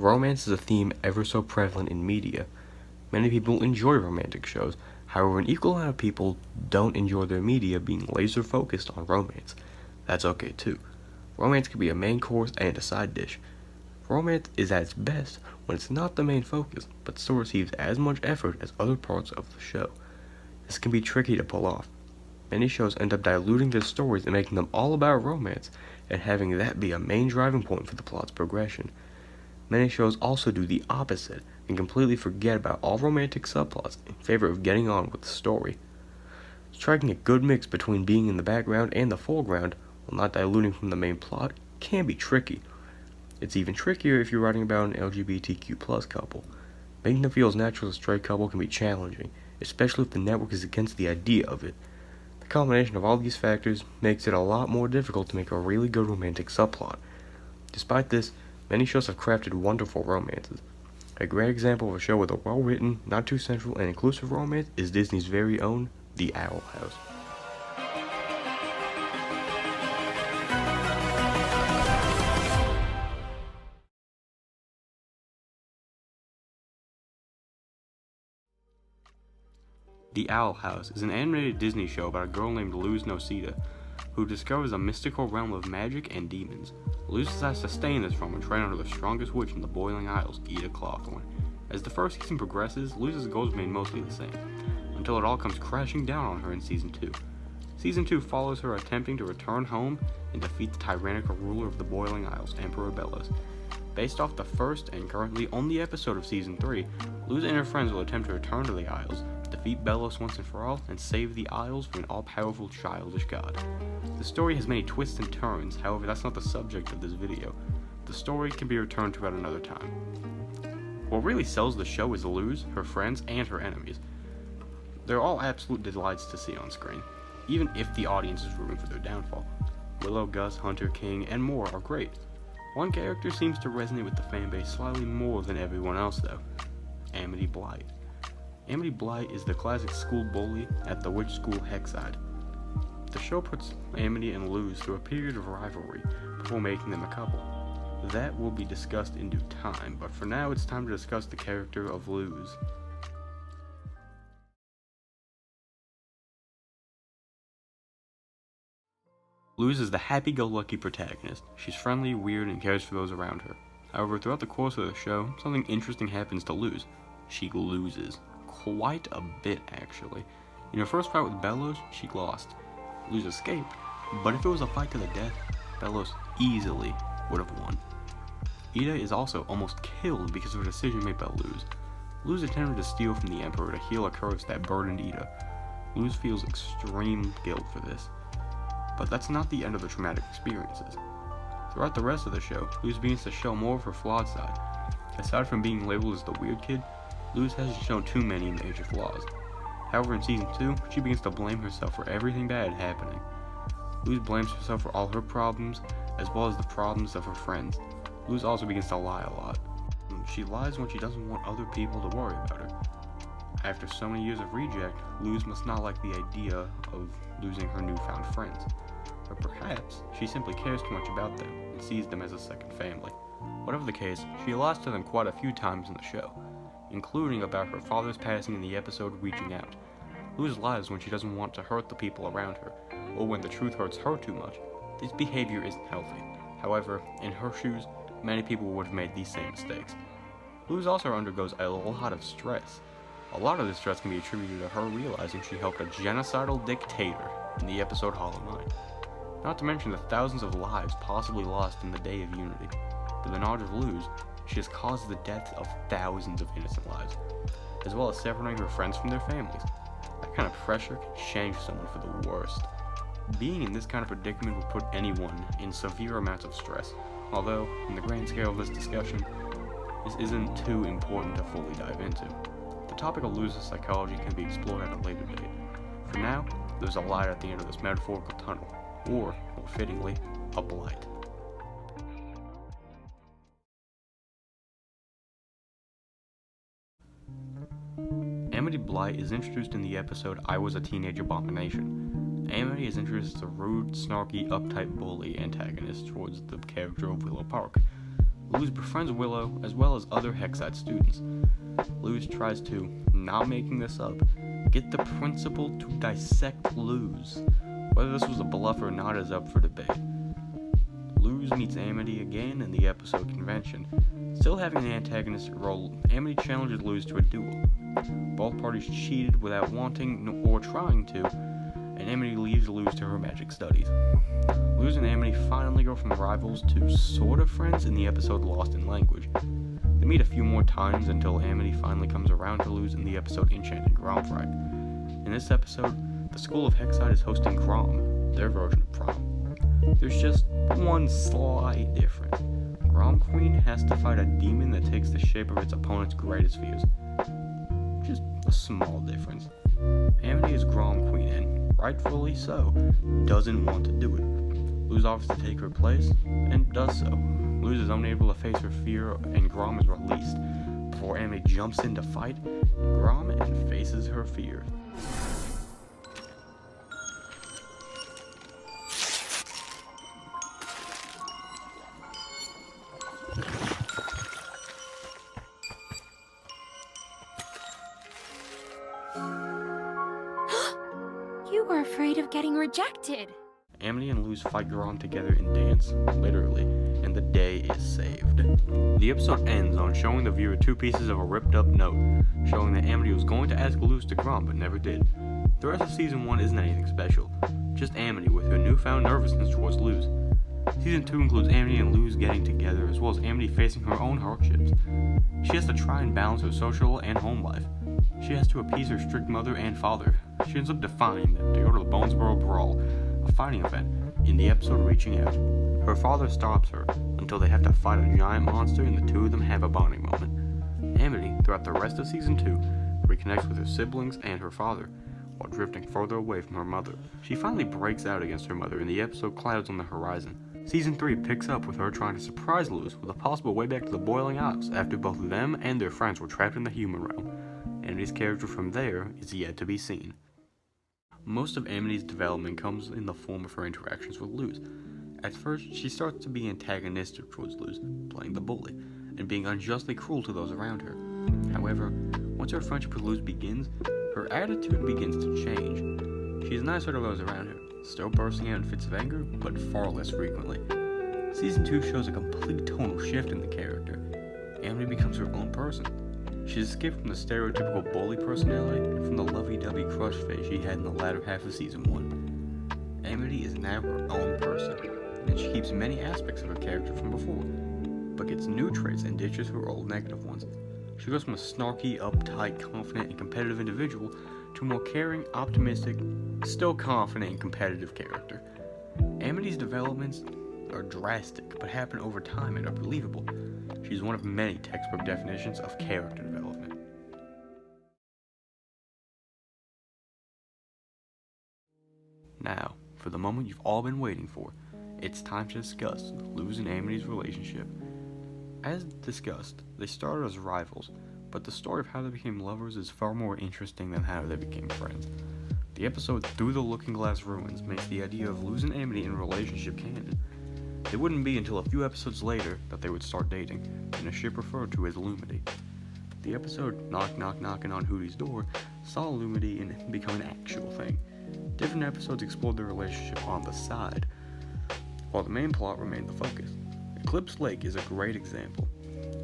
Romance is a theme ever so prevalent in media. Many people enjoy romantic shows, however, an equal amount of people don't enjoy their media being laser focused on romance. That's okay too. Romance can be a main course and a side dish. Romance is at its best when it's not the main focus, but still receives as much effort as other parts of the show. This can be tricky to pull off. Many shows end up diluting their stories and making them all about romance, and having that be a main driving point for the plot's progression. Many shows also do the opposite and completely forget about all romantic subplots in favor of getting on with the story. Striking a good mix between being in the background and the foreground while not diluting from the main plot can be tricky. It's even trickier if you're writing about an LGBTQ+ couple. Making them feel as natural as a straight couple can be challenging, especially if the network is against the idea of it. The combination of all these factors makes it a lot more difficult to make a really good romantic subplot. Despite this, many shows have crafted wonderful romances. A great example of a show with a well-written, not too central, and inclusive romance is Disney's very own TheOwlHouse. TheOwlHouse is an animated Disney show about a girl named Luz Nocita, who discovers a mystical realm of magic and demons. Luz decides to stay in this realm and train under the strongest witch in the Boiling Isles, Ida Clawthorne. As the first season progresses, Luz's goals remain mostly the same, until it all comes crashing down on her in Season 2. Season 2 follows her attempting to return home and defeat the tyrannical ruler of the Boiling Isles, Emperor Bellos. Based off the first and currently only episode of Season 3, Luz and her friends will attempt to return to the Isles, defeat Bellos once and for all, and save the Isles from an all-powerful childish god. The story has many twists and turns, however that's not the subject of this video. The story can be returned to at another time. What really sells the show is Luz, her friends, and her enemies. They're all absolute delights to see on screen, even if the audience is rooting for their downfall. Willow, Gus, Hunter, King, and more are great. One character seems to resonate with the fanbase slightly more than everyone else though: Amity Blight. Amity Blight is the classic school bully at the witch school Hexside. The show puts Amity and Luz through a period of rivalry before making them a couple. That will be discussed in due time, but for now it's time to discuss the character of Luz. Luz is the happy-go-lucky protagonist. She's friendly, weird, and cares for those around her. However, throughout the course of the show, something interesting happens to Luz. She loses. Quite a bit, actually. In her first fight with Bellos, she lost. Luz escaped, but if it was a fight to the death, Bellos easily would have won. Ida is also almost killed because of a decision made by Luz. Luz attempted to steal from the Emperor to heal a curse that burdened Ida. Luz feels extreme guilt for this. But that's not the end of the traumatic experiences. Throughout the rest of the show, Luz begins to show more of her flawed side. Aside from being labeled as the weird kid, Luz hasn't shown too many major flaws. However, in Season 2, she begins to blame herself for everything bad happening. Luz blames herself for all her problems, as well as the problems of her friends. Luz also begins to lie a lot. She lies when she doesn't want other people to worry about her. After so many years of reject, Luz must not like the idea of losing her newfound friends. Or perhaps she simply cares too much about them and sees them as a second family. Whatever the case, she lies to them quite a few times in the show, including about her father's passing in the episode Reaching Out. Luz lies when she doesn't want to hurt the people around her, or when the truth hurts her too much. This behavior isn't healthy. However, in her shoes, many people would have made these same mistakes. Luz also undergoes a lot of stress. A lot of this stress can be attributed to her realizing she helped a genocidal dictator in the episode Hollow Mind. Not to mention the thousands of lives possibly lost in the Day of Unity. With the knowledge of Luz, she has caused the deaths of thousands of innocent lives, as well as separating her friends from their families. That kind of pressure can change someone for the worst. Being in this kind of predicament would put anyone in severe amounts of stress, although, in the grand scale of this discussion, this isn't too important to fully dive into. The topic of Luz's psychology can be explored at a later date. For now, there's a light at the end of this metaphorical tunnel, or, more fittingly, a blight. Amity Blight is introduced in the episode I Was a Teenage Abomination. Amity is introduced as a rude, snarky, uptight bully antagonist towards the character of Willow Park. Luz befriends Willow as well as other Hexite students. Luz tries to, not making this up, get the principal to dissect Luz. Whether this was a bluff or not is up for debate. Luz meets Amity again in the episode convention. Still having an antagonistic role, Amity challenges Luz to a duel. Both parties cheated without wanting or trying to, and Amity leaves Luz to her magic studies. Luz and Amity finally go from rivals to sort of friends in the episode Lost in Language. They meet a few more times until Amity finally comes around to Luz in the episode Enchanted Gromfrag. In this episode, the School of Hexite is hosting Grom, their version of prom. There's just one slight difference. Grom Queen has to fight a demon that takes the shape of its opponent's greatest fears. Just a small difference. Amity is Grom Queen and, rightfully so, doesn't want to do it. Luz offers to take her place, and does so. Luz is unable to face her fear, and Grom is released. Before Amity jumps in to fight Grom and faces her fear. You were afraid of getting rejected. Amity and Luz fight Grom together in dance, literally, and the day is saved. The episode ends on showing the viewer two pieces of a ripped up note, showing that Amity was going to ask Luz to Grom but never did. The rest of season 1 isn't anything special, just Amity with her newfound nervousness towards Luz. Season 2 includes Amity and Luz getting together, as well as Amity facing her own hardships. She has to try and balance her social and home life. She has to appease her strict mother and father. She ends up defying them to go to the Bonesboro Brawl, a fighting event, in the episode Reaching Out. Her father stops her until they have to fight a giant monster and the two of them have a bonding moment. Amity, throughout the rest of season 2, reconnects with her siblings and her father, while drifting further away from her mother. She finally breaks out against her mother in the episode Clouds on the Horizon. Season 3 picks up with her trying to surprise Luz with a possible way back to the Boiling Isles after both them and their friends were trapped in the human realm. Amity's character from there is yet to be seen. Most of Amity's development comes in the form of her interactions with Luz. At first, she starts to be antagonistic towards Luz, playing the bully, and being unjustly cruel to those around her. However, once her friendship with Luz begins, her attitude begins to change. She is nicer to those around her, still bursting out in fits of anger, but far less frequently. Season 2 shows a complete tonal shift in the character. Amity becomes her own person. She's escaped from the stereotypical bully personality and from the lovey-dovey crush phase she had in the latter half of season 1. Amity is now her own person, and she keeps many aspects of her character from before, but gets new traits and ditches her old negative ones. She goes from a snarky, uptight, confident, and competitive individual to a more caring, optimistic, still confident and competitive character. Amity's developments are drastic, but happen over time and are believable. She's one of many textbook definitions of character development. Now, for the moment you've all been waiting for, it's time to discuss Luz and Amity's relationship. As discussed, they started as rivals, but the story of how they became lovers is far more interesting than how they became friends. The episode Through the Looking Glass Ruins makes the idea of Luz and Amity in a relationship canon. It wouldn't be until a few episodes later that they would start dating, in a ship referred to as Lumity. The episode Knock Knock Knockin' on Hootie's Door saw Lumity become an actual thing. Different episodes explored their relationship on the side, while the main plot remained the focus. Eclipse Lake is a great example.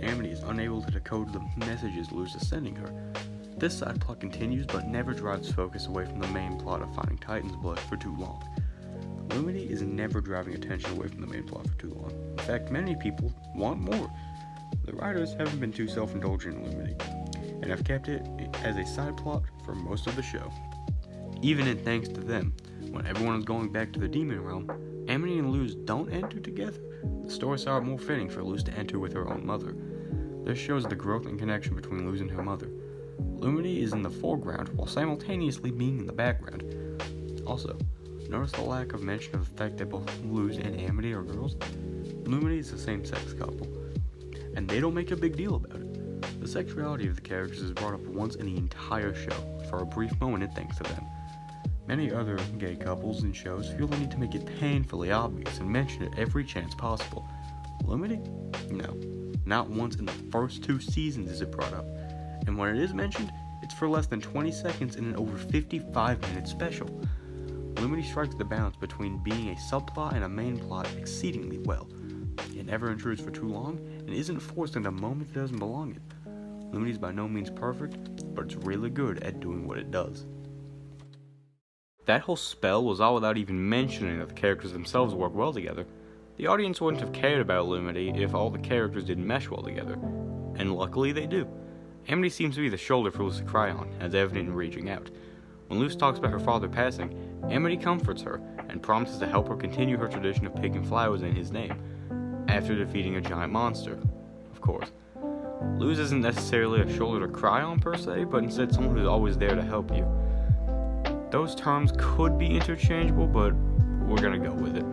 Amity is unable to decode the messages Luz is sending her. This side plot continues but never drives focus away from the main plot of finding Titan's blood for too long. Lumity is never driving attention away from the main plot for too long. In fact, many people want more. The writers haven't been too self-indulgent in Lumity, and have kept it as a side plot for most of the show. Even in thanks to them, when everyone is going back to the demon realm, Amity and Luz don't enter together. The story saw it more fitting for Luz to enter with her own mother. This shows the growth and connection between Luz and her mother. Lumity is in the foreground while simultaneously being in the background. Also, notice the lack of mention of the fact that both Luz and Amity are girls? Lumity is a same-sex couple, and they don't make a big deal about it. The sexuality of the characters is brought up once in the entire show, for a brief moment and thanks to them. Many other gay couples in shows feel the need to make it painfully obvious and mention it every chance possible. Lumity? No. Not once in the first 2 seasons is it brought up. And when it is mentioned, it's for less than 20 seconds in an over 55-minute special. Lumity strikes the balance between being a subplot and a main plot exceedingly well. It never intrudes for too long, and isn't forced into a moment it doesn't belong in. Lumity is by no means perfect, but it's really good at doing what it does. That whole spell was all without even mentioning that the characters themselves work well together. The audience wouldn't have cared about Lumity if all the characters didn't mesh well together, and luckily they do. Amity seems to be the shoulder for Luz to cry on, as evident in reaching out. When Luz talks about her father passing, Amity comforts her and promises to help her continue her tradition of picking flowers in his name, after defeating a giant monster, of course. Luz isn't necessarily a shoulder to cry on per se, but instead someone who's always there to help you. Those terms could be interchangeable, but we're gonna go with it.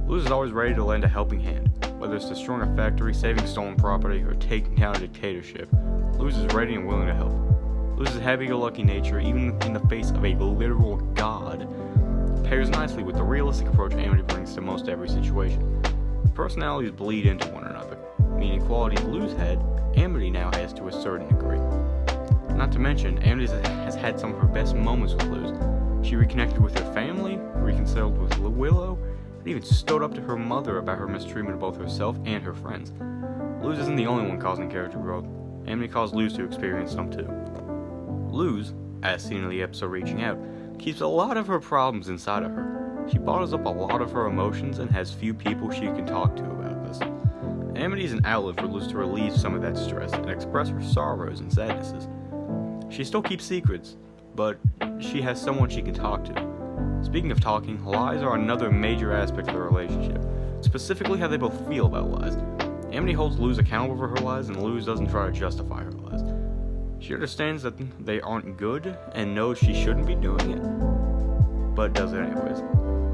Luz is always ready to lend a helping hand, whether it's destroying a factory, saving stolen property, or taking down a dictatorship. Luz is ready and willing to help. Luz's happy-go-lucky nature, even in the face of a literal god, pairs nicely with the realistic approach Amity brings to most every situation. Personalities bleed into one another, meaning qualities Luz had, Amity now has to a certain degree. Not to mention, Amity has had some of her best moments with Luz. She reconnected with her family, reconciled with Willow, and even stood up to her mother about her mistreatment of both herself and her friends. Luz isn't the only one causing character growth. Amity caused Luz to experience some too. Luz, as seen in the episode Reaching Out, keeps a lot of her problems inside of her. She bottles up a lot of her emotions and has few people she can talk to about this. Amity is an outlet for Luz to relieve some of that stress and express her sorrows and sadnesses. She still keeps secrets, but she has someone she can talk to. Speaking of talking, lies are another major aspect of the relationship, specifically how they both feel about lies. Amity holds Luz accountable for her lies, and Luz doesn't try to justify her lies. She understands that they aren't good and knows she shouldn't be doing it, but does it anyways.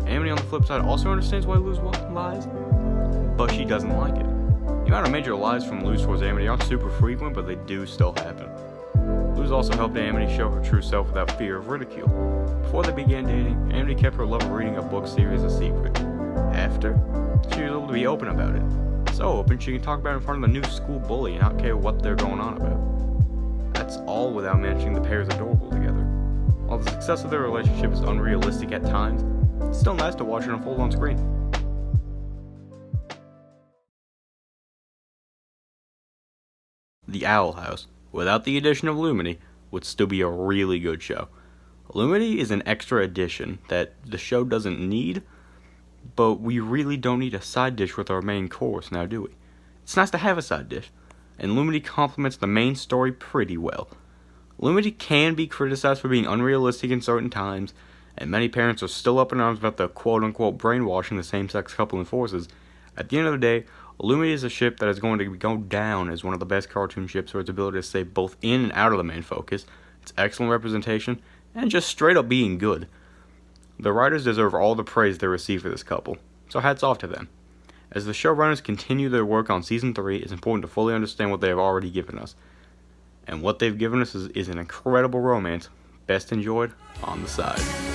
Amity, on the flip side, also understands why Luz lies, but she doesn't like it. The amount of major lies from Luz towards Amity aren't super frequent, but they do still happen. Luz also helped Amity show her true self without fear of ridicule. Before they began dating, Amity kept her love of reading a book series a secret. After, she was able to be open about it. So open she can talk about it in front of the new school bully and not care what they're going on about. That's all without mentioning the pair is adorable together. While the success of their relationship is unrealistic at times, it's still nice to watch it unfold on screen. The Owl House, without the addition of Lumity, would still be a really good show. Lumity is an extra addition that the show doesn't need, but we really don't need a side dish with our main course, now do we? It's nice to have a side dish, and Lumity complements the main story pretty well. Lumity can be criticized for being unrealistic in certain times, and many parents are still up in arms about the quote-unquote brainwashing the same-sex couple enforces. At the end of the day, Lumity is a ship that is going to go down as one of the best cartoon ships for its ability to stay both in and out of the main focus, its excellent representation, and just straight up being good. The writers deserve all the praise they receive for this couple, so hats off to them. As the showrunners continue their work on Season 3, it's important to fully understand what they have already given us. And what they've given us is an incredible romance, best enjoyed on the side.